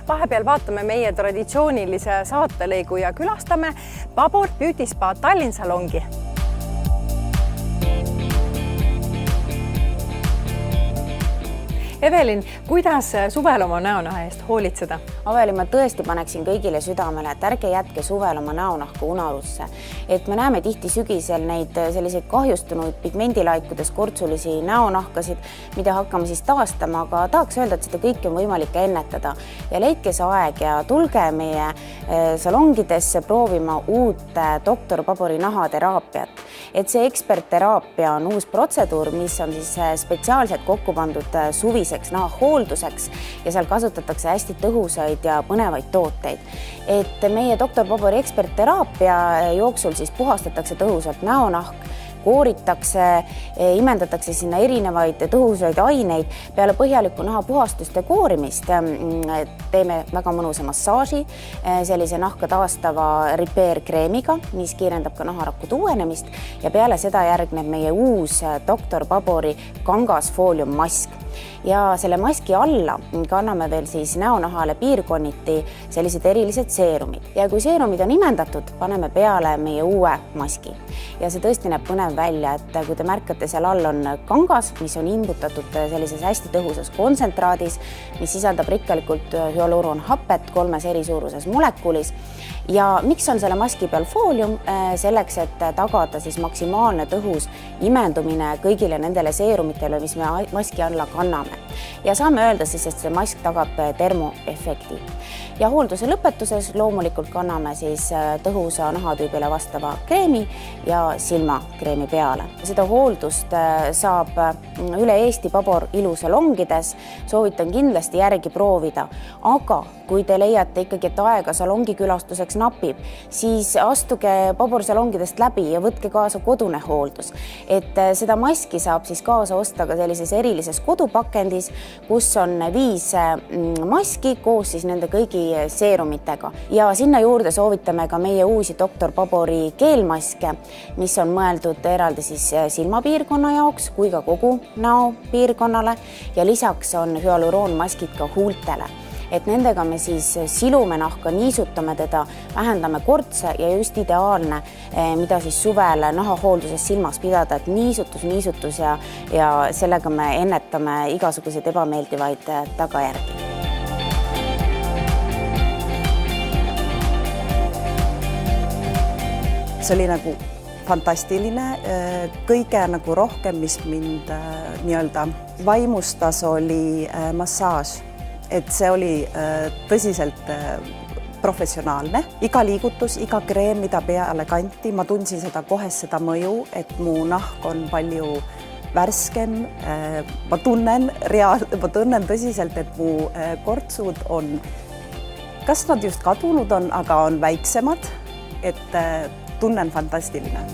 vahepeal vaatame meie traditsioonilise saatelõigu ja külastame Babor Beauty Spa Tallinn salongi. Evelin, kuidas suvel oma näonaha eest hoolitseda? Aveli, ma tõesti paneksin kõigile südamele, et ärge jätke suvel oma näonahku unarusse. Et me näeme tihti sügisel neid selliseid kahjustunud pigmendilaikudes kortsulisi näonahkasid, mida hakkame siis taastama, aga tahaks öelda, et seda kõike on võimalik ennetada. Ja leidke see aeg ja tulge meie salongidesse proovima uut doktor Babori nahateraapiat. Et see ekspertteraapia on uus protseduur, mis on siis spetsiaalselt kokku pandud suviseks nahahoolduseks ja seal kasutatakse hästi tõhusaid ja põnevaid tooteid. Et meie doktor Babori ekspertteraapia jooksul siis puhastatakse tõhusalt näonahk, kooritakse, imendatakse sinna erinevaid tõhusaid aineid. Peale põhjaliku nahapuhastuste koorimist teeme väga mõnusa massaaži sellise nahka taastava repair-kreemiga, mis kiirendab ka naharakud uuenemist ja peale seda järgneb meie uus doktor Babori kangas foolium mask. Ja selle maski alla kanname veel siis näonahale piirkonniti sellised erilised seerumid. Ja kui seerumid on imendatud, paneme peale meie uue maski. Ja see tõesti näeb põnev välja, et kui te märkate, seal all on kangas, mis on imbutatud sellises hästi tõhusas kontsentraadis, mis sisaldab rikkalikult hyaluronhapet 3 eri suuruses molekulis. Ja miks on selle maski peal foolium? Selleks, et tagada siis maksimaalne tõhus imendumine kõigile nendele seerumitele, mis me maski alla kanname. Ja saame öelda siis, et see mask tagab termoefekti. Ja hoolduse lõpetuses loomulikult kanname siis tõhusa nahatüübile vastava kreemi ja silmakreemi peale. Seda hooldust saab üle Eesti Babor ilusalongides. Soovitan kindlasti järgi proovida, aga kui te leiate ikkagi, et aega salongi külastuseks napib, siis astuge Babor salongidest läbi ja võtke kaasa kodune hooldus. Et seda maski saab siis kaasa osta ka sellises erilises kodupakendis, kus on 5 maski koos siis nende kõigi seerumitega. Ja sinna juurde soovitame ka meie uusi doktor Babori keelmaske, mis on mõeldud eraldi siis silmapiirkonna jaoks kui ka kogu näopiirkonnale ja lisaks on hyaluroonmaskid ka huultele. Et nendega me siis silume nahka, niisutame teda, vähendame kortse ja just ideaalne, mida siis suvel nahahoolduses silmas pidada, et niisutus ja sellega me ennetame igasuguseid ebameeldivaid tagajärgi. See oli nagu fantastiline. Kõige nagu rohkem, mis mind nii-öelda vaimustas, oli massaaž. Et see oli tõsiselt professionaalne. Iga liigutus, iga kreem, mida peale kanti, ma tundsin seda kohe seda mõju, et mu nahk on palju värskem. Ma tunnen tõsiselt, et mu kortsud on, kas nad just kadunud on, aga on väiksemad, et tunnen fantastiline.